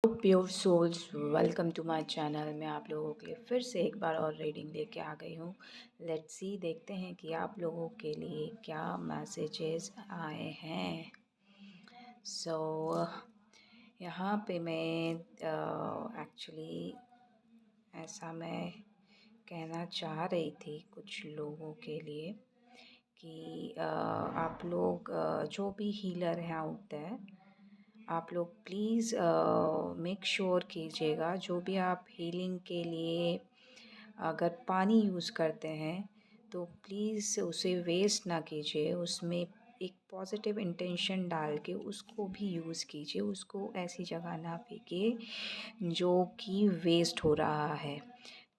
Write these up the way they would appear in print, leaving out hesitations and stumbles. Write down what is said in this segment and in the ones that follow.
Pure souls, welcome to my channel. मैं आप लोगों के लिए फिर से एक बार और रीडिंग लेके आ गई हूँ। लेट्स सी, देखते हैं कि आप लोगों के लिए क्या मैसेजेस आए हैं। यहाँ पे मैं एक्चुअली ऐसा मैं कहना चाह रही थी कुछ लोगों के लिए कि आप लोग जो भी हीलर हैं आउट देयर, आप लोग प्लीज़ मेक श्योर कीजिएगा जो भी आप हीलिंग के लिए अगर पानी यूज़ करते हैं तो प्लीज़ उसे वेस्ट ना कीजिए। उसमें एक पॉजिटिव इंटेंशन डाल के उसको भी यूज़ कीजिए। उसको ऐसी जगह ना फेंकिए जो कि वेस्ट हो रहा है,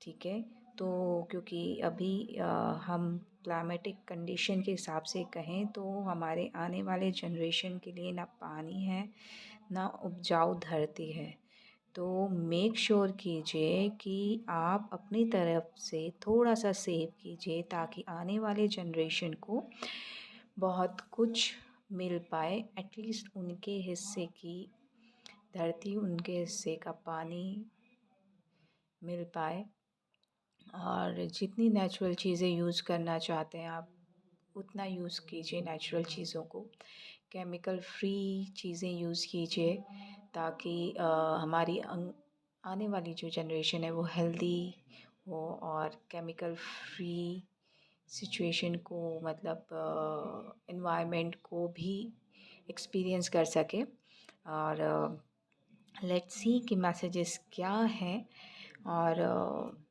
ठीक है। तो क्योंकि अभी हम क्लाइमेटिक कंडीशन के हिसाब से कहें तो हमारे आने वाले जनरेशन के लिए ना पानी है ना उपजाऊ धरती है। तो मेक श्योर कीजिए कि आप अपनी तरफ से थोड़ा सा सेव कीजिए ताकि आने वाले जनरेशन को बहुत कुछ मिल पाए। एटलीस्ट उनके हिस्से की धरती, उनके हिस्से का पानी मिल पाए। और जितनी नेचुरल चीज़ें यूज़ करना चाहते हैं आप उतना यूज़ कीजिए नेचुरल चीज़ों को। केमिकल फ्री चीज़ें यूज़ कीजिए ताकि हमारी आने वाली जो जनरेशन है वो हेल्दी हो और केमिकल फ्री सिचुएशन को, मतलब एनवायरनमेंट को भी एक्सपीरियंस कर सके। और लेट्स सी कि मैसेजेस क्या हैं। और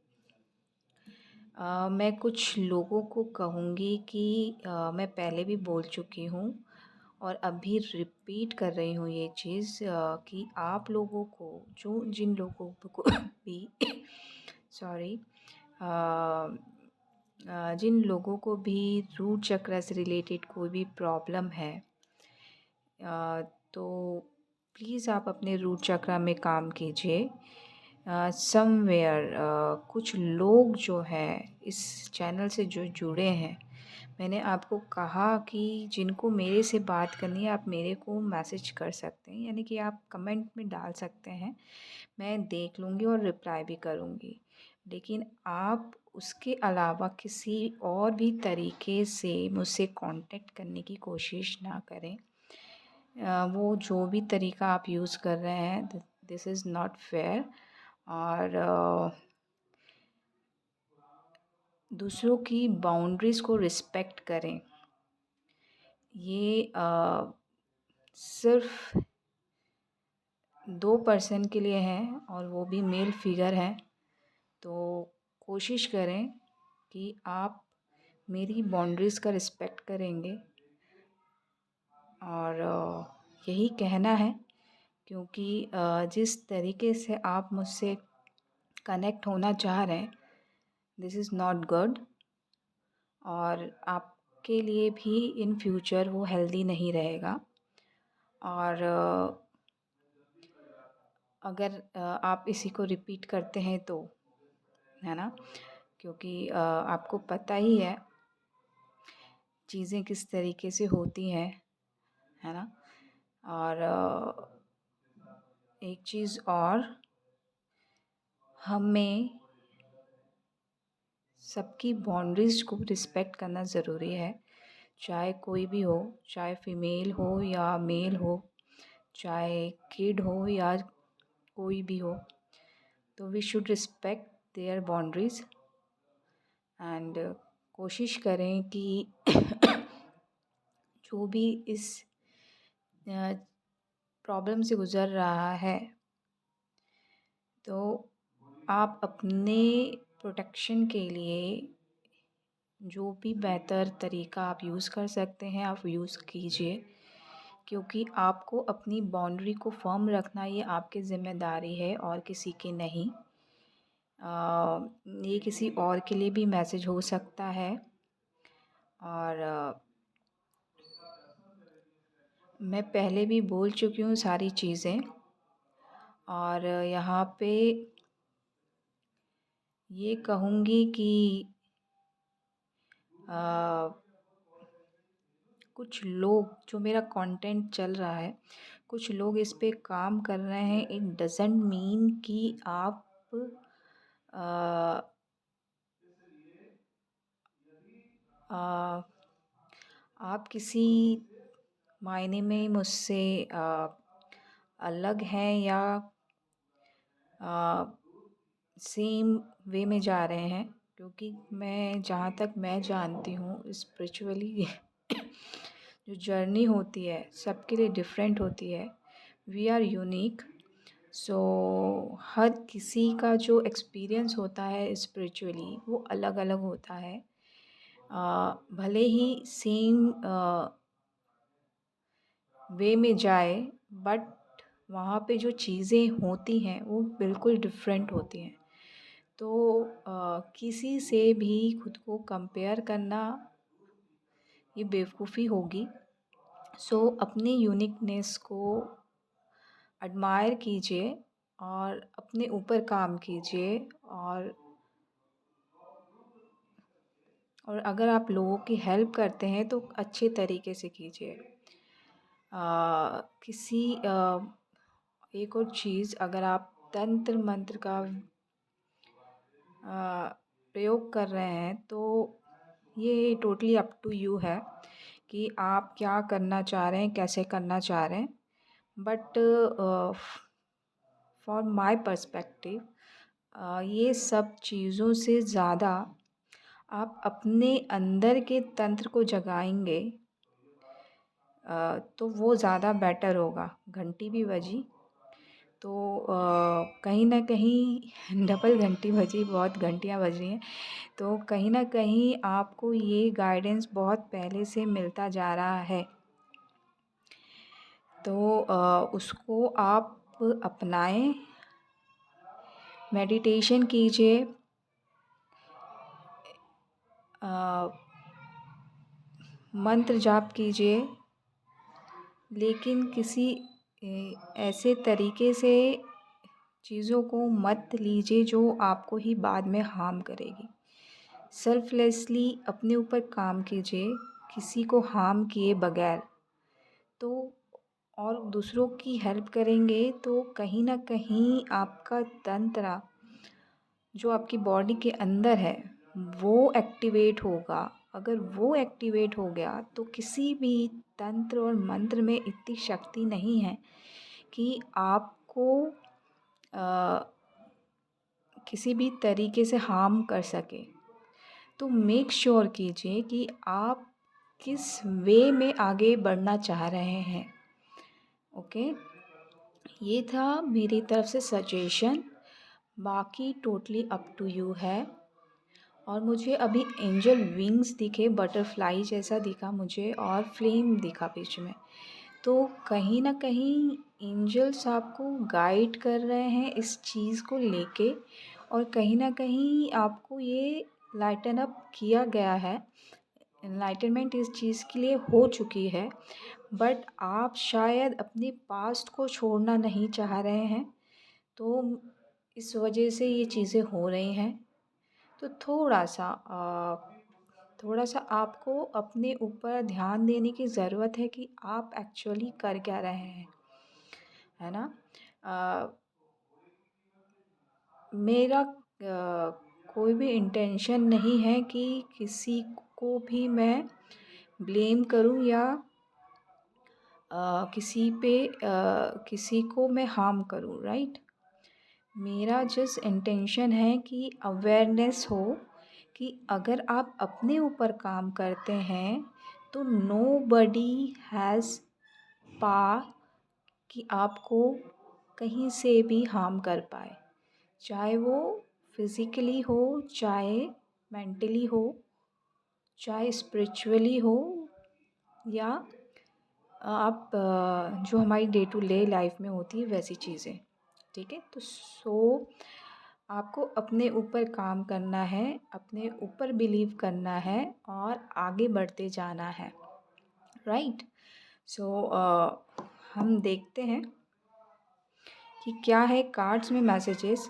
मैं कुछ लोगों को कहूँगी कि मैं पहले भी बोल चुकी हूँ और अभी रिपीट कर रही हूँ ये चीज़ कि आप लोगों को जिन लोगों को भी सॉरी, जिन लोगों को भी रूट चक्र से रिलेटेड कोई भी प्रॉब्लम है, तो प्लीज़ आप अपने रूट चक्र में काम कीजिए। समवेयर कुछ लोग जो हैं इस चैनल से जो जुड़े हैं, मैंने आपको कहा कि जिनको मेरे से बात करनी है आप मेरे को मैसेज कर सकते हैं, यानी कि आप कमेंट में डाल सकते हैं, मैं देख लूँगी और रिप्लाई भी करूँगी। लेकिन आप उसके अलावा किसी और भी तरीके से मुझसे कांटेक्ट करने की कोशिश ना करें। वो जो भी तरीका आप यूज़ कर रहे हैं, दिस इज़ नॉट फेयर। और दूसरों की बाउंड्रीज़ को रिस्पेक्ट करें। ये सिर्फ 2 पर्सन के लिए है और वो भी मेल फिगर हैं। तो कोशिश करें कि आप मेरी बाउंड्रीज़ का रिस्पेक्ट करेंगे। और यही कहना है क्योंकि जिस तरीके से आप मुझसे कनेक्ट होना चाह रहे हैं, दिस इज़ नॉट गुड। और आपके लिए भी इन फ्यूचर वो हेल्दी नहीं रहेगा। और अगर आप इसी को रिपीट करते हैं तो, है ना, क्योंकि आपको पता ही है चीज़ें किस तरीके से होती हैं, है ना। और एक चीज़ और, हमें सबकी बाउंड्रीज़ को रिस्पेक्ट करना ज़रूरी है। चाहे कोई भी हो, चाहे फीमेल हो या मेल हो, चाहे किड हो या कोई भी हो, तो we should respect their boundaries. And कोशिश करें कि जो भी इस प्रॉब्लम से गुज़र रहा है, तो आप अपने प्रोटेक्शन के लिए जो भी बेहतर तरीका आप यूज़ कर सकते हैं आप यूज़ कीजिए। क्योंकि आपको अपनी बाउंड्री को फर्म रखना ये आपकी ज़िम्मेदारी है और किसी की नहीं। ये किसी और के लिए भी मैसेज हो सकता है। और मैं पहले भी बोल चुकी हूँ सारी चीज़ें। और यहाँ पे ये कहूँगी कि कुछ लोग जो मेरा कंटेंट चल रहा है कुछ लोग इस पे काम कर रहे हैं, इट डज़न्ट मीन कि अ, अ, आप किसी मायने में मुझसे अलग हैं या सेम वे में जा रहे हैं, क्योंकि मैं जहाँ तक मैं जानती हूँ स्पिरिचुअली जो जर्नी होती है सबके लिए डिफरेंट होती है। We are unique. सो हर किसी का जो एक्सपीरियंस होता है स्पिरिचुअली वो अलग अलग होता है। भले ही सेम वे में जाए, बट वहाँ पे जो चीज़ें होती हैं वो बिल्कुल डिफरेंट होती हैं। तो किसी से भी खुद को कंपेयर करना ये बेवकूफ़ी होगी। सो अपनी यूनिकनेस को एडमायर कीजिए और अपने ऊपर काम कीजिए। और अगर आप लोगों की हेल्प करते हैं तो अच्छे तरीके से कीजिए। किसी एक और चीज़, अगर आप तंत्र मंत्र का प्रयोग कर रहे हैं तो ये टोटली अप टू यू है कि आप क्या करना चाह रहे हैं, कैसे करना चाह रहे हैं। बट फॉर माय पर्सपेक्टिव ये सब चीज़ों से ज़्यादा आप अपने अंदर के तंत्र को जगाएंगे तो वो ज़्यादा बेटर होगा। घंटी भी बजी तो कहीं ना कहीं डबल घंटी बजी, बहुत घंटियाँ बज रही हैं, तो कहीं ना कहीं आपको ये गाइडेंस बहुत पहले से मिलता जा रहा है। तो उसको आप अपनाएं, मेडिटेशन कीजिए, मंत्र जाप कीजिए, लेकिन किसी ऐसे तरीके से चीज़ों को मत लीजिए जो आपको ही बाद में हार्म करेगी। सेल्फलेसली अपने ऊपर काम कीजिए, किसी को हार्म किए बगैर। तो और दूसरों की हेल्प करेंगे तो कहीं ना कहीं आपका तंत्र जो आपकी बॉडी के अंदर है वो एक्टिवेट होगा। अगर वो एक्टिवेट हो गया तो किसी भी तंत्र और मंत्र में इतनी शक्ति नहीं है कि आपको किसी भी तरीके से हार्म कर सके। तो मेक श्योर कीजिए कि आप किस वे में आगे बढ़ना चाह रहे हैं। ओके, ये था मेरी तरफ से सजेशन, बाकी टोटली अप टू यू है। और मुझे अभी एंजल विंग्स दिखे, बटरफ्लाई जैसा दिखा मुझे, और फ्लेम दिखा बीच में। तो कहीं ना कहीं एंजल्स आपको गाइड कर रहे हैं इस चीज़ को लेके, और कहीं ना कहीं आपको ये लाइटन अप किया गया है। एनलाइटनमेंट इस चीज़ के लिए हो चुकी है, बट आप शायद अपने पास्ट को छोड़ना नहीं चाह रहे हैं, तो इस वजह से ये चीज़ें हो रही हैं। तो थोड़ा सा आपको अपने ऊपर ध्यान देने की ज़रूरत है कि आप एक्चुअली कर क्या रहे हैं, है ना। अ, मेरा कोई भी इंटेंशन नहीं है कि किसी को भी मैं ब्लेम करूं या किसी को मैं हार्म करूं, राइट। मेरा जस्ट इंटेंशन है कि अवेयरनेस हो कि अगर आप अपने ऊपर काम करते हैं तो नो बडी हैज़ पावर कि आपको कहीं से भी हार्म कर पाए, चाहे वो फिज़िकली हो, चाहे मेंटली हो, चाहे स्पिरिचुअली हो, या आप जो हमारी डे टू डे लाइफ में होती है वैसी चीज़ें। ठीक है, तो आपको अपने ऊपर काम करना है, अपने ऊपर बिलीव करना है और आगे बढ़ते जाना है, राइट। सो हम देखते हैं कि क्या है कार्ड्स में मैसेजेस।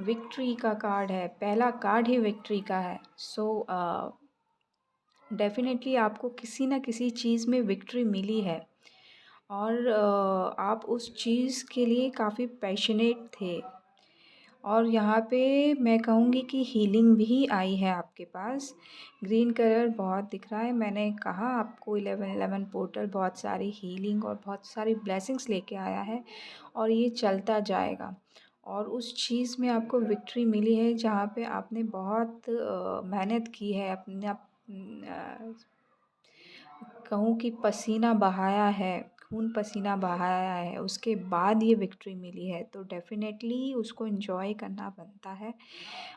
विक्ट्री का कार्ड है, पहला कार्ड ही विक्ट्री का है। सो डेफ़िनेटली आपको किसी न किसी चीज़ में विक्ट्री मिली है और आप उस चीज़ के लिए काफ़ी पैशनेट थे और यहाँ पे मैं कहूँगी कि हीलिंग भी आई है आपके पास। ग्रीन कलर बहुत दिख रहा है। मैंने कहा आपको 1111 पोर्टल बहुत सारी हीलिंग और बहुत सारी ब्लेसिंग्स लेके आया है और ये चलता जाएगा। और उस चीज़ में आपको विक्ट्री मिली है जहाँ पे आपने बहुत मेहनत की है, अपने कहूँ कि पसीना बहाया है, खून पसीना बहाया है, उसके बाद ये विक्ट्री मिली है, तो डेफ़िनेटली उसको एन्जॉय करना बनता है।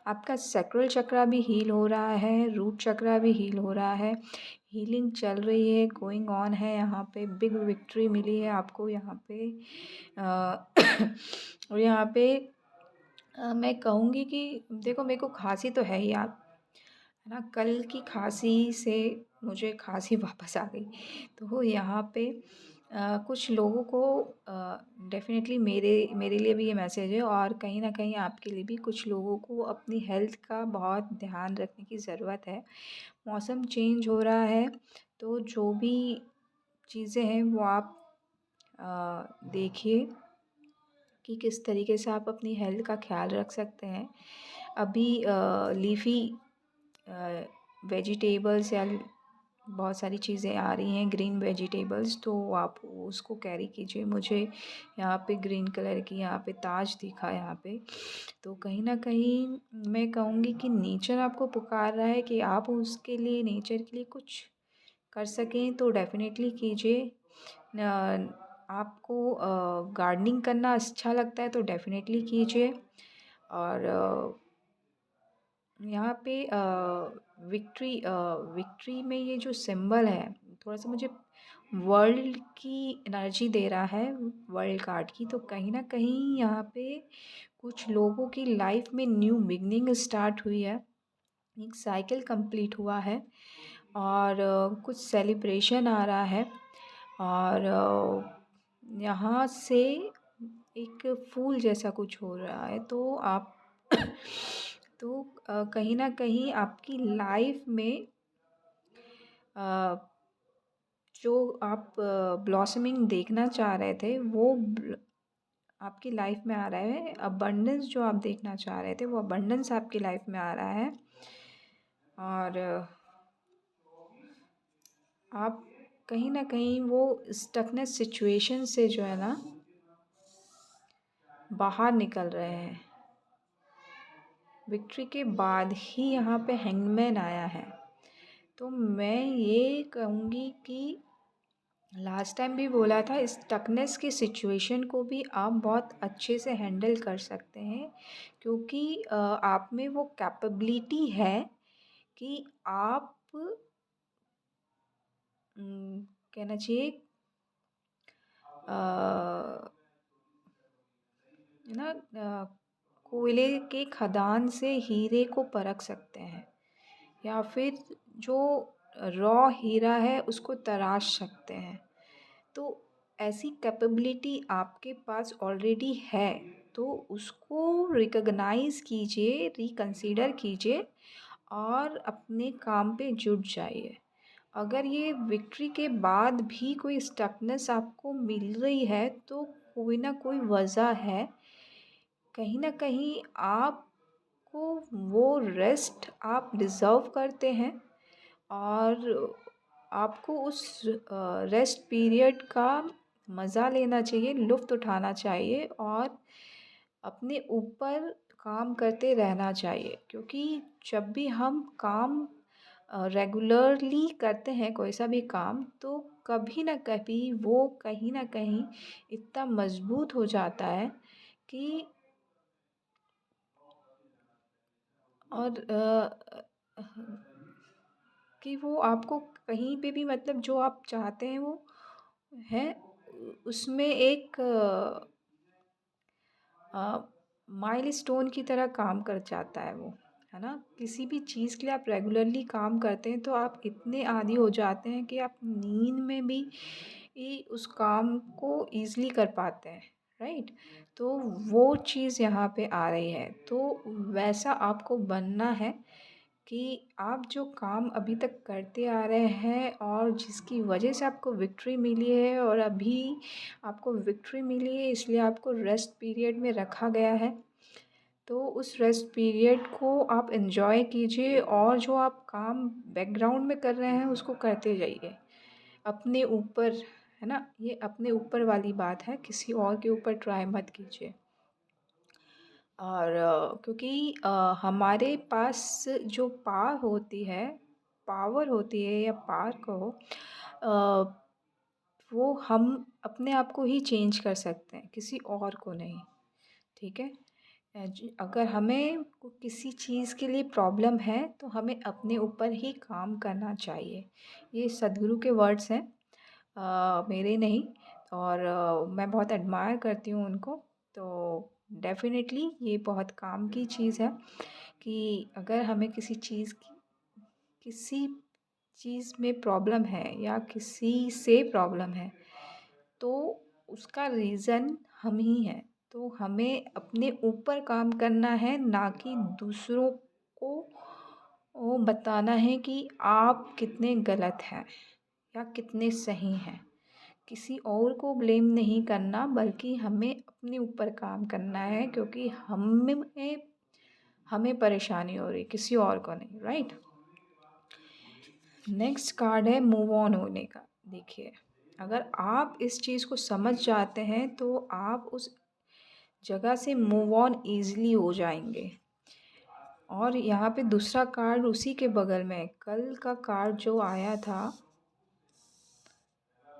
आपका सैक्रल चक्रा भी हील हो रहा है, रूट चक्रा भी हील हो रहा है, हीलिंग चल रही है, गोइंग ऑन है, यहाँ पे बिग विक्ट्री मिली है आपको यहाँ पे। और यहाँ पे मैं कहूँगी कि देखो, मेरे को खाँसी तो है ही, आप है ना, कल की खाँसी से मुझे खाँसी वापस आ गई। तो यहाँ पे कुछ लोगों को डेफ़िनेटली मेरे मेरे लिए भी ये मैसेज है और कहीं न कहीं आपके लिए भी, कुछ लोगों को अपनी हेल्थ का बहुत ध्यान रखने की ज़रूरत है। मौसम चेंज हो रहा है, तो जो भी चीज़ें हैं वो आप देखिए कि किस तरीके से आप अपनी हेल्थ का ख़्याल रख सकते हैं। अभी लीफ़ी वेजिटेबल्स या बहुत सारी चीज़ें आ रही हैं, ग्रीन वेजिटेबल्स, तो आप उसको कैरी कीजिए। मुझे यहाँ पे ग्रीन कलर की यहाँ पे ताज दिखा यहाँ पे, तो कहीं न कहीं मैं कहूँगी कि नेचर आपको पुकार रहा है कि आप उसके लिए, नेचर के लिए कुछ कर सकें तो डेफ़िनेटली कीजिए। आपको गार्डनिंग करना अच्छा लगता है तो डेफ़िनेटली कीजिए। और यहाँ पे विक्ट्री में ये जो सिंबल है, थोड़ा-सा मुझे वर्ल्ड की एनर्जी दे रहा है, वर्ल्ड कार्ड की, तो कहीं न कहीं यहाँ पे कुछ लोगों की लाइफ़ में न्यू बिगिनिंग स्टार्ट हुई है, एक साइकिल कंप्लीट हुआ है और कुछ सेलिब्रेशन आ रहा है और यहाँ से एक फूल जैसा कुछ हो रहा है, तो आप तो कहीं न कहीं आपकी लाइफ़ में अ, जो आप ब्लॉसमिंग देखना चाह रहे थे, वो आपकी लाइफ़ में आ रहा है। अबंडेंस जो आप देखना चाह रहे थे, वो अबंडेंस आपकी लाइफ़ में आ रहा है और आप कहीं न कहीं वो स्टकनेस सिचुएशन से जो है ना, बाहर निकल रहे हैं। विक्ट्री के बाद ही यहाँ पे हैंगमैन आया है। तो मैं ये कहूँगी कि लास्ट टाइम भी बोला था, स्टकनेस की सिचुएशन को भी आप बहुत अच्छे से हैंडल कर सकते हैं, क्योंकि आप में वो कैपेबिलिटी है कि आप कहना चाहिए ना, कोयले के खदान से हीरे को परख सकते हैं या फिर जो रॉ हीरा है उसको तराश सकते हैं। तो ऐसी कैपेबिलिटी आपके पास ऑलरेडी है, तो उसको रिकॉग्नाइज़ कीजिए, रिकंसीडर कीजिए और अपने काम पे जुट जाइए। अगर ये विक्ट्री के बाद भी कोई स्टकनेस आपको मिल रही है, तो कोई ना कोई वजह है। कहीं न कहीं आपको वो रेस्ट आप डिज़र्व करते हैं और आपको उस रेस्ट पीरियड का मज़ा लेना चाहिए, लुफ़्त उठाना चाहिए और अपने ऊपर काम करते रहना चाहिए, क्योंकि जब भी हम काम रेगुलरली करते हैं कोई सा भी काम, तो कभी न कभी वो कहीं न कहीं इतना मज़बूत हो जाता है कि और कि वो आपको कहीं पे भी, मतलब जो आप चाहते हैं वो है, उसमें एक माइलस्टोन की तरह काम कर जाता है वो, है ना? किसी भी चीज़ के लिए आप रेगुलरली काम करते हैं तो आप इतने आदी हो जाते हैं कि आप नींद में भी उस काम को ईज़िली कर पाते हैं, राइट? तो वो चीज़ यहाँ पे आ रही है, तो वैसा आपको बनना है कि आप जो काम अभी तक करते आ रहे हैं और जिसकी वजह से आपको विक्ट्री मिली है और अभी आपको विक्ट्री मिली है इसलिए आपको रेस्ट पीरियड में रखा गया है, तो उस रेस्ट पीरियड को आप एन्जॉय कीजिए और जो आप काम बैकग्राउंड में कर रहे हैं उसको करते जाइए। अपने ऊपर, है ना? ये अपने ऊपर वाली बात है, किसी और के ऊपर ट्राई मत कीजिए। और क्योंकि हमारे पास जो पावर होती है या पावर कहो, वो हम अपने आप को ही चेंज कर सकते हैं, किसी और को नहीं, ठीक है? अगर हमें किसी चीज़ के लिए प्रॉब्लम है तो हमें अपने ऊपर ही काम करना चाहिए। ये सद्गुरु के वर्ड्स हैं, मेरे नहीं। और मैं बहुत एडमायर करती हूँ उनको। तो डेफ़िनेटली ये बहुत काम की चीज़ है कि अगर हमें किसी चीज़ में प्रॉब्लम है या किसी से प्रॉब्लम है, तो उसका रीज़न हम ही हैं। तो हमें अपने ऊपर काम करना है, ना कि दूसरों को वो बताना है कि आप कितने गलत हैं या कितने सही हैं। किसी और को ब्लेम नहीं करना, बल्कि हमें अपने ऊपर काम करना है, क्योंकि हमें परेशानी हो रही, किसी और को नहीं, राइट? नेक्स्ट कार्ड है मूव ऑन होने का। देखिए, अगर आप इस चीज़ को समझ जाते हैं तो आप उस जगह से मूव ऑन ईज़िली हो जाएंगे। और यहाँ पे दूसरा कार्ड उसी के बगल में है। कल का कार्ड जो आया था,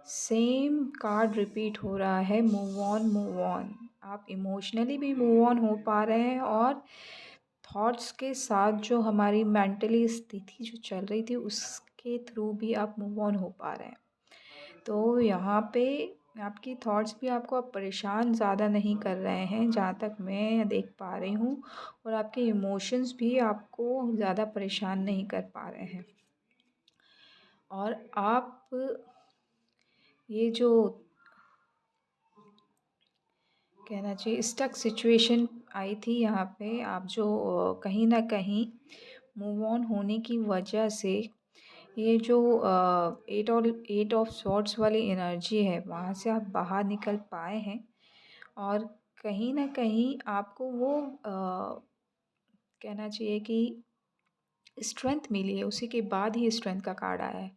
सेम कार्ड रिपीट हो रहा है, मूव ऑन मूव ऑन। आप इमोशनली भी मूव ऑन हो पा रहे हैं और थॉट्स के साथ जो हमारी मेंटली स्थिति जो चल रही थी उसके थ्रू भी आप मूव ऑन हो पा रहे हैं। तो यहाँ पे आपकी थॉट्स भी आपको अब परेशान ज़्यादा नहीं कर रहे हैं, जहाँ तक मैं देख पा रही हूँ। और आपके इमोशंस भी आपको ज़्यादा परेशान नहीं कर पा रहे हैं। और आप ये जो कहना चाहिए स्टक सिचुएशन आई थी यहाँ पे, आप जो कहीं ना कहीं मूव ऑन होने की वजह से ये जो एट ऑफ सॉर्ड्स वाली एनर्जी है वहाँ से आप बाहर निकल पाए हैं। और कहीं ना कहीं आपको वो कहना चाहिए कि स्ट्रेंथ मिली है, उसी के बाद ही स्ट्रेंथ का कार्ड आया है।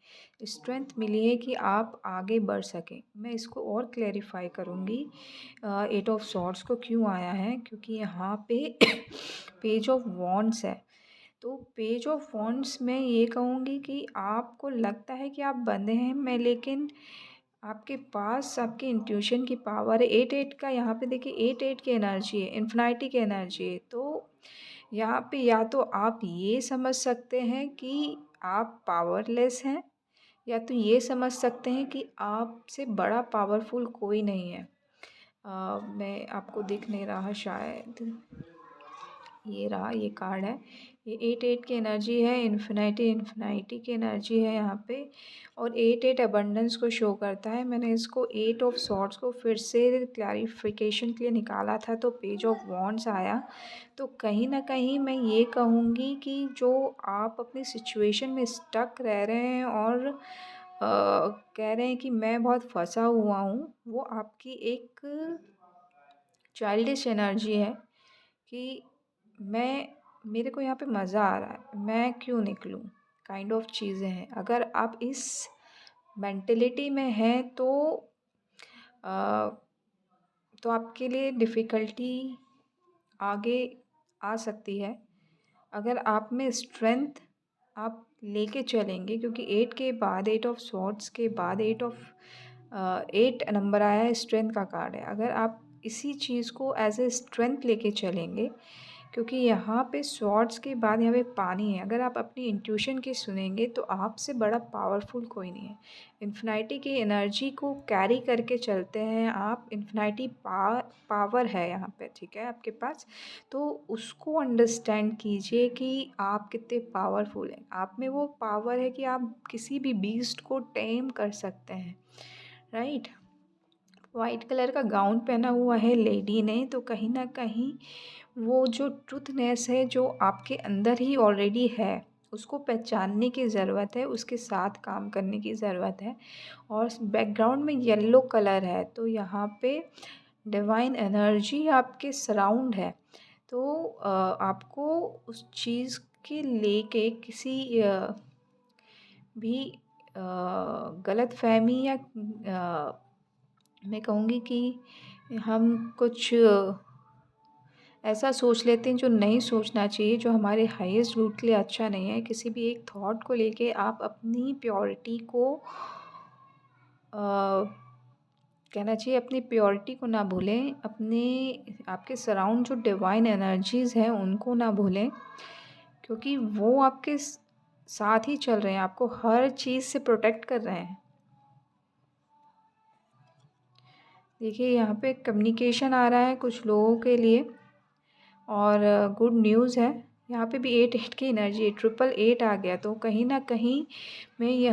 स्ट्रेंथ मिली है कि आप आगे बढ़ सकें। मैं इसको और क्लैरिफाई करूँगी, एट ऑफ सॉर्ड्स को क्यों आया है, क्योंकि यहाँ पे पेज ऑफ वॉन्ड्स है। तो पेज ऑफ वॉन्ड्स में ये कहूँगी कि आपको लगता है कि आप बंधे हैं, मैं लेकिन आपके पास आपकी इंट्यूशन की पावर है। एट एट का यहाँ पे देखिए, एट एट की एनर्जी है, इन्फिनिटी की एनर्जी है। तो यहाँ पे या तो आप ये समझ सकते हैं कि आप पावरलेस हैं, या तो ये समझ सकते हैं कि आपसे बड़ा पावरफुल कोई नहीं है। मैं आपको दिख नहीं रहा शायद, ये रहा, ये कार्ड है। ये एट एट की एनर्जी है, इन्फिनिटी की एनर्जी है यहाँ पे। और एट एट अबंडेंस को शो करता है। मैंने इसको एट ऑफ सॉर्ड्स को फिर से क्लैरिफिकेशन के लिए निकाला था तो पेज ऑफ वॉन्ड्स आया। तो कहीं ना कहीं मैं ये कहूँगी कि जो आप अपनी सिचुएशन में स्टक रह रहे हैं और कह रहे हैं कि मैं बहुत फंसा हुआ हूँ, वो आपकी एक चाइल्डिश एनर्जी है कि मेरे को यहाँ पे मज़ा आ रहा है, मैं क्यों निकलूँ, काइंड ऑफ चीज़ें हैं। अगर आप इस मेंटेलिटी में हैं अ, तो आपके लिए डिफ़िकल्टी आगे आ सकती है। अगर आप में स्ट्रेंथ आप लेके चलेंगे, क्योंकि एट के बाद, एट ऑफ सॉर्ड्स के बाद एट नंबर आया है, स्ट्रेंथ का कार्ड है। अगर आप इसी चीज़ को एज ए स्ट्रेंथ लेके चलेंगे, क्योंकि यहाँ पे सॉर्ड्स के बाद यहाँ पे पानी है, अगर आप अपनी इंट्यूशन की सुनेंगे तो आपसे बड़ा पावरफुल कोई नहीं है। इन्फिनिटी की एनर्जी को कैरी करके चलते हैं आप, इन्फिनिटी पावर है यहाँ पे, ठीक है, आपके पास। तो उसको अंडरस्टैंड कीजिए कि आप कितने पावरफुल हैं। आप में वो पावर है कि आप किसी भी बीस्ट को टेम कर सकते हैं, राइट? वाइट कलर का गाउन पहना हुआ है लेडी ने, तो कहीं ना कहीं वो जो ट्रुथनेस है जो आपके अंदर ही ऑलरेडी है, उसको पहचानने की ज़रूरत है, उसके साथ काम करने की ज़रूरत है। और बैकग्राउंड में येलो कलर है, तो यहाँ पे डिवाइन एनर्जी आपके सराउंड है। तो आपको उस चीज़ के लेके किसी भी गलतफ़हमी या मैं कहूँगी कि हम कुछ ऐसा सोच लेते हैं जो नहीं सोचना चाहिए, जो हमारे हाईएस्ट गुड के लिए अच्छा नहीं है। किसी भी एक थॉट को लेके आप अपनी प्योरिटी को कहना चाहिए अपनी प्योरिटी को ना भूलें, अपने आपके सराउंड जो डिवाइन एनर्जीज़ हैं उनको ना भूलें, क्योंकि वो आपके साथ ही चल रहे हैं, आपको हर चीज़ से प्रोटेक्ट कर रहे हैं। देखिए यहाँ पे कम्युनिकेशन आ रहा है कुछ लोगों के लिए और गुड न्यूज़ है। यहाँ पे भी 8 की एनर्जी है, 888 आ गया, तो कहीं न कहीं मैं ये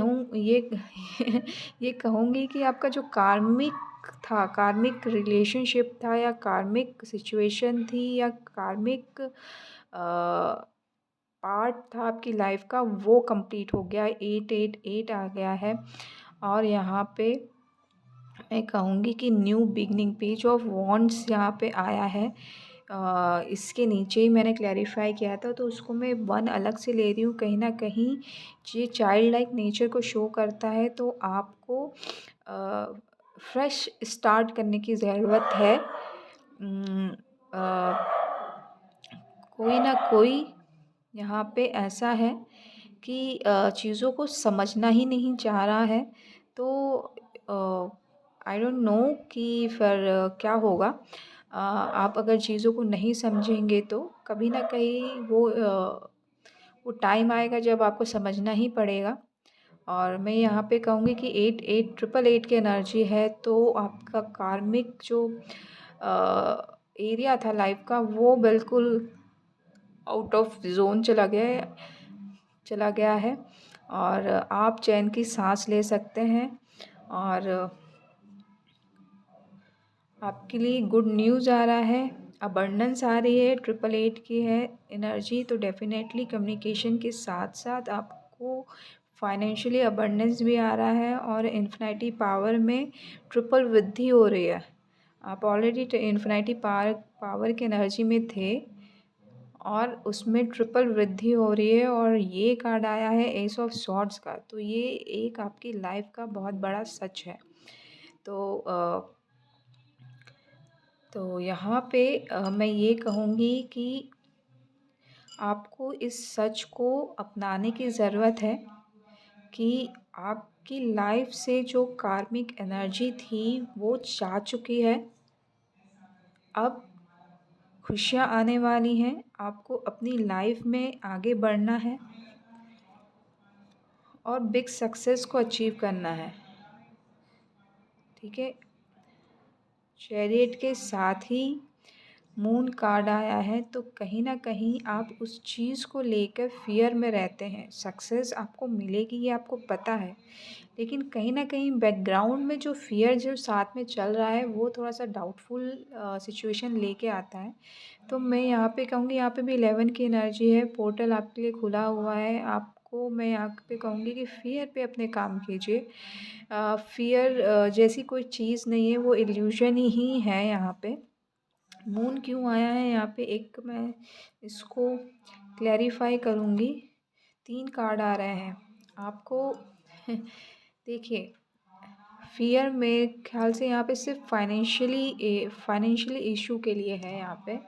कहूँगी कि आपका जो कार्मिक रिलेशनशिप था या कार्मिक सिचुएशन थी या कार्मिक पार्ट था आपकी लाइफ़ का, वो कंप्लीट हो गया। 888 आ गया है और यहाँ पे मैं कहूँगी कि new beginning, page of wands यहाँ पे आया है। इसके नीचे ही मैंने क्लैरिफ़ाई किया था, तो उसको मैं 1 अलग से ले रही हूँ। कहीं न कहीं ये चाइल्ड लाइक नेचर को शो करता है, तो आपको फ्रेश स्टार्ट करने की ज़रूरत है। कोई ना कोई यहाँ पे ऐसा है कि चीज़ों को समझना ही नहीं चाह रहा है, तो आई डोंट नो कि फिर क्या होगा। आप अगर चीज़ों को नहीं समझेंगे तो कभी ना कहीं वो टाइम आएगा जब आपको समझना ही पड़ेगा। और मैं यहाँ पे कहूँगी कि 888 की एनर्जी है, तो आपका कार्मिक जो एरिया था लाइफ का, वो बिल्कुल आउट ऑफ ज़ोन चला गया है और आप चैन की सांस ले सकते हैं। और आपके लिए गुड न्यूज़ आ रहा है, अबंडेंस आ रही है, 888 की है एनर्जी, तो डेफिनेटली कम्युनिकेशन के साथ साथ आपको फाइनेंशियली अबंडेंस भी आ रहा है और इन्फिनिटी पावर में ट्रिपल वृद्धि हो रही है। आप ऑलरेडी इन्फिनिटी पावर की एनर्जी में थे और उसमें ट्रिपल वृद्धि हो रही है और ये कार्ड आया है एस ऑफ सॉर्ड्स का, तो ये एक आपकी लाइफ का बहुत बड़ा सच है। तो यहाँ पे मैं ये कहूँगी कि आपको इस सच को अपनाने की ज़रूरत है कि आपकी लाइफ से जो कार्मिक एनर्जी थी वो जा चुकी है। अब खुशियाँ आने वाली हैं, आपको अपनी लाइफ में आगे बढ़ना है और बिग सक्सेस को अचीव करना है। ठीक है, चैरियट के साथ ही मून कार्ड आया है, तो कहीं ना कहीं आप उस चीज़ को लेकर फियर में रहते हैं। सक्सेस आपको मिलेगी ये आपको पता है, लेकिन कहीं ना कहीं बैकग्राउंड में जो फियर जो साथ में चल रहा है वो थोड़ा सा डाउटफुल सिचुएशन लेके आता है। तो मैं यहाँ पे कहूँगी, यहाँ पे भी 11 की एनर्जी है, पोर्टल आपके लिए खुला हुआ है। आपको मैं यहाँ पे कहूँगी कि फियर पे अपने काम कीजिए। फियर जैसी कोई चीज़ नहीं है, वो इल्यूशन ही है। यहाँ पे मून क्यों आया है यहाँ पे, एक मैं इसको क्लैरिफाई करूँगी। 3 कार्ड आ रहे हैं आपको। देखिए, फ़ियर मेरे ख़्याल से यहाँ पे सिर्फ फाइनेंशियली इशू के लिए है। यहाँ पे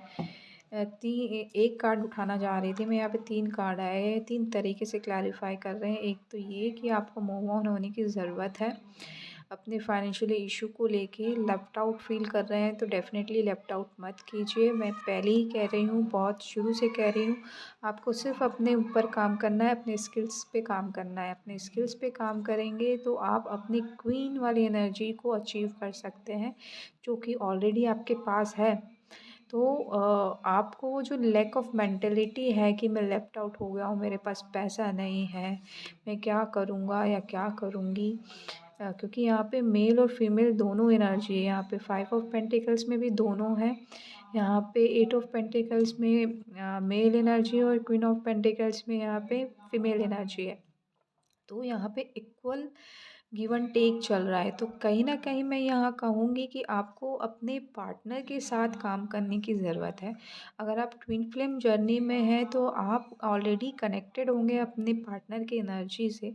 एक कार्ड उठाना चाह रही थी मैं, यहाँ पे 3 कार्ड आए हैं, 3 तरीके से क्लैरिफाई कर रहे हैं। एक तो ये कि आपको मूव ऑन होने की ज़रूरत है अपने फाइनेंशियली इशू को लेके। लेफ्ट आउट फील कर रहे हैं तो डेफ़िनेटली लेफ्ट आउट मत कीजिए। मैं पहले ही कह रही हूँ, बहुत शुरू से कह रही हूँ, आपको सिर्फ अपने ऊपर काम करना है, अपने स्किल्स पे काम करना है। अपने स्किल्स पे काम करेंगे तो आप अपनी क्वीन वाली एनर्जी को अचीव कर सकते हैं, जो कि ऑलरेडी आपके पास है। तो आपको वो जो लैक ऑफ मेंटेलिटी है कि मैं लेफ्ट आउट हो गया हूँ, मेरे पास पैसा नहीं है, मैं क्या करूँगा या क्या करूँगी, क्योंकि यहाँ पे मेल और फीमेल दोनों एनर्जी है। यहाँ पे 5 ऑफ पेंटिकल्स में भी दोनों है। यहाँ पे 8 ऑफ पेंटिकल्स में मेल एनर्जी और क्वीन ऑफ पेंटिकल्स में यहाँ पे फीमेल एनर्जी है। तो यहाँ पे इक्वल गिव एंड टेक चल रहा है। तो कहीं न कहीं मैं यहाँ कहूँगी कि आपको अपने पार्टनर के साथ काम करने की ज़रूरत है। अगर आप ट्विन फ्लेम जर्नी में हैं तो आप ऑलरेडी कनेक्टेड होंगे अपने पार्टनर की एनर्जी से।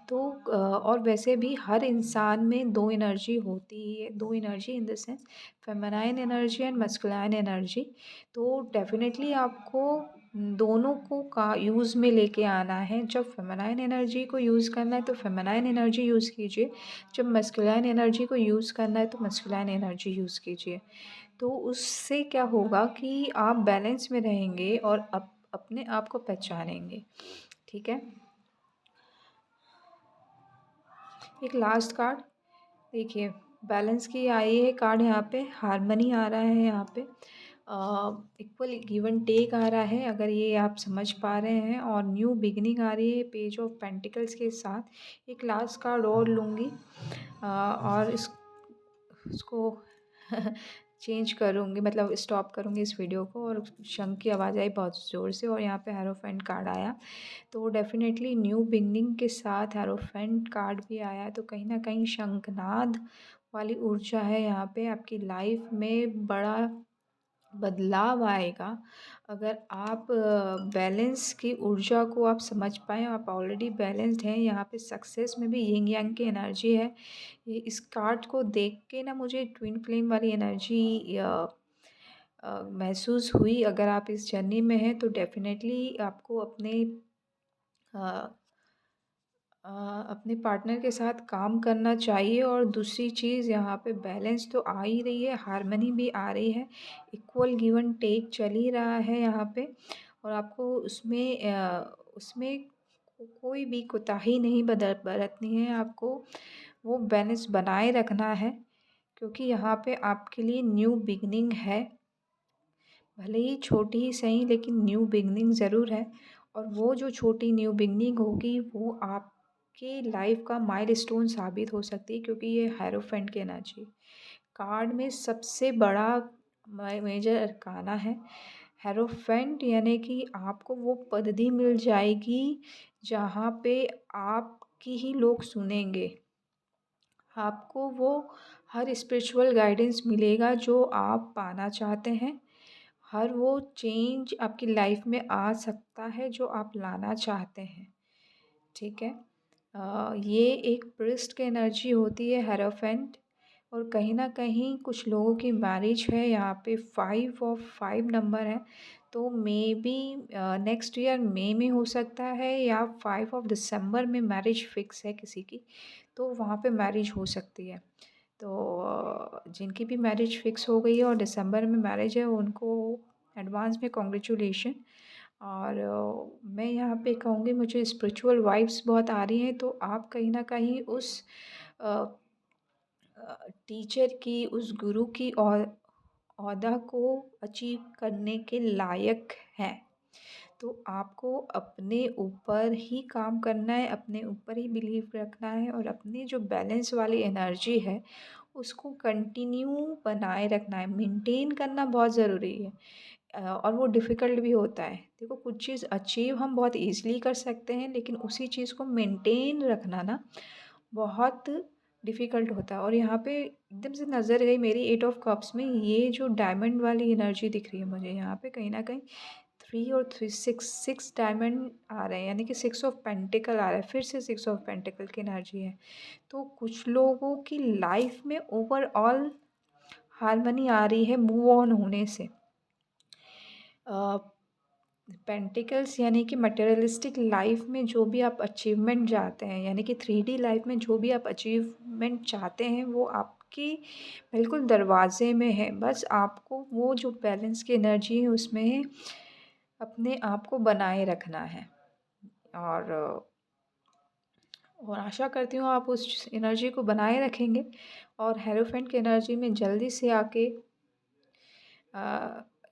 तो और वैसे भी हर इंसान में 2 एनर्जी होती ही है, 2 energy in the sense feminine energy and masculine energy. तो डेफ़िनेटली आपको दोनों को का यूज़ में लेके आना है। जब फेमिनाइन एनर्जी को यूज़ करना है तो फेमिनाइन एनर्जी यूज़ कीजिए, जब मस्कुलाइन एनर्जी को यूज़ करना है तो मस्कुलाइन एनर्जी यूज़ कीजिए। तो उससे क्या होगा कि आप बैलेंस में रहेंगे और अपने आप को पहचानेंगे। ठीक है? एक लास्ट कार्ड देखिए, बैलेंस की आई है कार्ड यहाँ पे, हार्मनी आ रहा है यहाँ पे, इक्वल गिव एंड टेक आ रहा है अगर ये आप समझ पा रहे हैं, और न्यू बिगिनिंग आ रही है पेज ऑफ पेंटिकल्स के साथ। एक लास्ट कार्ड और लूँगी और इसको चेंज करूँगी, मतलब स्टॉप करूँगी इस वीडियो को। और शंख की आवाज़ आई बहुत ज़ोर से और यहाँ पे हेरोफेंट कार्ड आया। तो डेफ़िनेटली न्यू बिगनिंग के साथ हेरोफेंट कार्ड भी आया। तो कहीं न कहीं शंखनाद वाली ऊर्जा है यहाँ पे, आपकी लाइफ में बड़ा बदलाव आएगा। अगर आप बैलेंस की ऊर्जा को आप समझ पाएँ, आप ऑलरेडी बैलेंस्ड हैं। यहाँ पे सक्सेस में भी यिंग यांग की एनर्जी है। ये इस कार्ड को देख के ना मुझे ट्विन फ्लेम वाली एनर्जी महसूस हुई। अगर आप इस जर्नी में हैं तो डेफ़िनेटली आपको अ, अपने पार्टनर के साथ काम करना चाहिए। और दूसरी चीज़ यहाँ पे बैलेंस तो आ ही रही है, हार्मनी भी आ रही है, इक्वल गिव एंड टेक चल ही रहा है यहाँ पे। और आपको उसमें कोई भी कोताही नहीं बरतनी है, आपको वो बैलेंस बनाए रखना है। क्योंकि यहाँ पे आपके लिए न्यू बिगनिंग है, भले ही छोटी ही सही लेकिन न्यू बिगनिंग ज़रूर है। और वो जो छोटी न्यू बिगनिंग होगी वो आपके लाइफ का माइलस्टोन साबित हो सकती है, क्योंकि ये हायरोफेंट की एनर्जी कार्ड में सबसे बड़ा मेजर अरकाना है। हायरोफेंट यानी कि आपको वो पदवी मिल जाएगी जहाँ पे आपकी ही लोग सुनेंगे, आपको वो हर स्पिरिचुअल गाइडेंस मिलेगा जो आप पाना चाहते हैं। हर वो चेंज आपकी लाइफ में आ सकता है जो आप लाना चाहते हैं। ठीक है? ये एक प्रिस्ट की एनर्जी होती है हेरोफेंट। और कहीं न कहीं कुछ लोगों की मैरिज है, यहाँ पे 5 ऑफ 5 नंबर है। तो मेबी नेक्स्ट ईयर मई में हो सकता है, या 5 ऑफ दिसंबर में मैरिज फिक्स है किसी की, तो वहाँ पे मैरिज हो सकती है। तो जिनकी भी मैरिज फिक्स हो गई है और दिसंबर में मैरिज है उनको एडवांस में कॉन्ग्रेचुलेशन। और मैं यहाँ पे कहूँगी मुझे स्पिरिचुअल वाइब्स बहुत आ रही हैं, तो आप कहीं न कहीं उस अ टीचर की, उस गुरु की ओहदा को अचीव करने के लायक हैं। तो आपको अपने ऊपर ही काम करना है, अपने ऊपर ही बिलीव रखना है, और अपनी जो बैलेंस वाली एनर्जी है उसको कंटिन्यू बनाए रखना है, मेंटेन करना बहुत ज़रूरी है। और वो डिफ़िकल्ट भी होता है। देखो, कुछ चीज़ अचीव हम बहुत ईज़िली कर सकते हैं, लेकिन उसी चीज़ को मेंटेन रखना ना बहुत डिफ़िकल्ट होता है। और यहाँ पे एकदम से नज़र गई मेरी 8 ऑफ कप्स में, ये जो डायमंड वाली एनर्जी दिख रही है मुझे यहाँ पे, कहीं न कहीं 3 और 3 6 डायमंड आ रहे हैं, यानी कि 6 ऑफ पेंटिकल आ रहा है, फिर से 6 ऑफ पेंटिकल की एनर्जी है। तो कुछ लोगों की लाइफ में ओवरऑल हार्मनी आ रही है मूव ऑन होने से। पेंटिकल्स यानी कि मटेरियलिस्टिक लाइफ में जो भी आप अचीवमेंट चाहते हैं, यानी कि 3D लाइफ में जो भी आप अचीवमेंट चाहते हैं वो आपकी बिल्कुल दरवाज़े में है। बस आपको वो जो बैलेंस की एनर्जी है उसमें अपने आप को बनाए रखना है। और आशा करती हूँ आप उस एनर्जी को बनाए रखेंगे और हेरोफेंट की एनर्जी में जल्दी से आके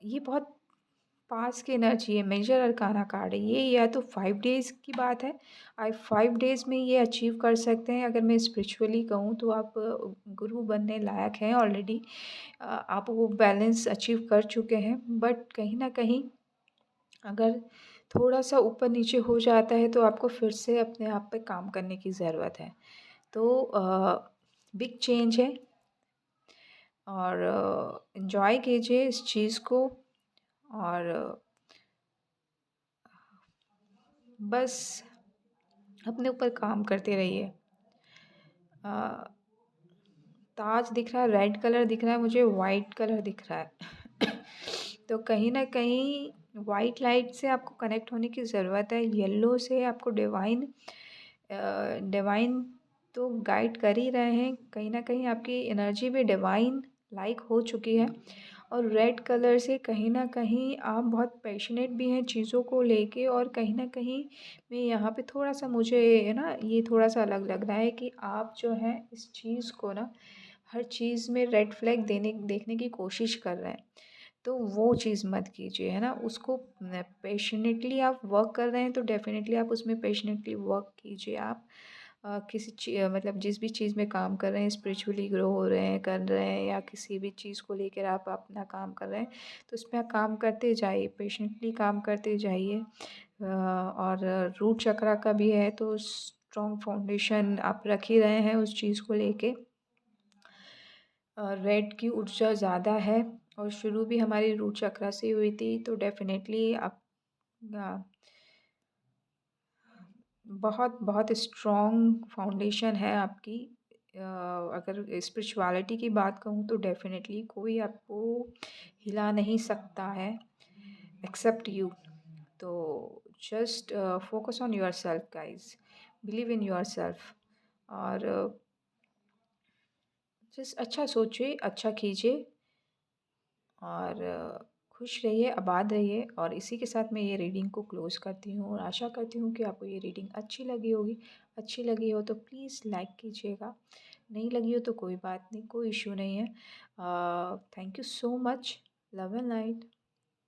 ये बहुत पास की एनर्जी है, मेजर अरकाना कार्ड है ये, या तो 5 डेज़ की बात है। आप 5 डेज़ में ये अचीव कर सकते हैं। अगर मैं स्पिरिचुअली कहूँ तो आप गुरु बनने लायक हैं ऑलरेडी। आप वो बैलेंस अचीव कर चुके हैं, बट कहीं न कहीं अगर थोड़ा-सा ऊपर-नीचे हो जाता है तो आपको फिर से अपने आप पे काम करने की ज़रूरत है। तो बिग चेंज है, और एन्जॉय कीजिए इस चीज़ को, और बस अपने ऊपर काम करते रहिए। अ, ताज दिख रहा है, रेड कलर दिख रहा है, मुझे वाइट कलर दिख रहा है। तो कहीं न कहीं वाइट लाइट से आपको कनेक्ट होने की ज़रूरत है। येलो से आपको डिवाइन तो गाइड कर ही रहे हैं। कहीं न कहीं आपकी एनर्जी भी डिवाइन लाइक हो चुकी है। और रेड कलर से कहीं न कहीं आप बहुत पैशनेट भी हैं चीज़ों को लेके, और कहीं न कहीं मैं यहाँ पे थोड़ा-सा मुझे है ना, ये थोड़ा-सा अलग लग रहा है कि आप जो हैं इस चीज़ को ना, हर चीज़ में रेड फ्लैग देने देखने की कोशिश कर रहे हैं। तो वो चीज़ मत कीजिए, है ना? उसको न पैशनेटली आप वर्क कर रहे हैं तो डेफ़िनेटली आप उसमें पैशनेटली वर्क कीजिए आप। मतलब जिस भी चीज़ में काम कर रहे हैं, स्पिरिचुअली ग्रो हो रहे हैं, कर रहे हैं, या किसी भी चीज़ को लेकर आप अपना काम कर रहे हैं, तो उसमें आप काम करते जाइए, पेशेंटली काम करते जाइए। और रूट चक्रा का भी है तो स्ट्रॉन्ग फाउंडेशन आप रख ही रहे हैं उस चीज़ को लेके। रेड की ऊर्जा ज़्यादा है, और शुरू भी हमारी रूट चक्रा से हुई थी, तो डेफ़िनेटली आप अ, बहुत बहुत स्ट्रॉन्ग फाउंडेशन है आपकी। अगर स्पिरिचुअलिटी की बात कहूँ तो डेफ़िनेटली कोई आपको हिला नहीं सकता है एक्सेप्ट यू। तो just focus on yourself guys, believe in yourself, और जस्ट अच्छा सोचिए, अच्छा कीजिए, और खुश रहिए, आबाद रहिए। और इसी के साथ मैं ये रीडिंग को क्लोज़ करती हूँ, और आशा करती हूँ कि आपको ये रीडिंग अच्छी लगी होगी। अच्छी लगी हो तो प्लीज़ लाइक कीजिएगा, नहीं लगी हो तो कोई बात नहीं, कोई इश्यू नहीं है। Thank you so much. Love and light.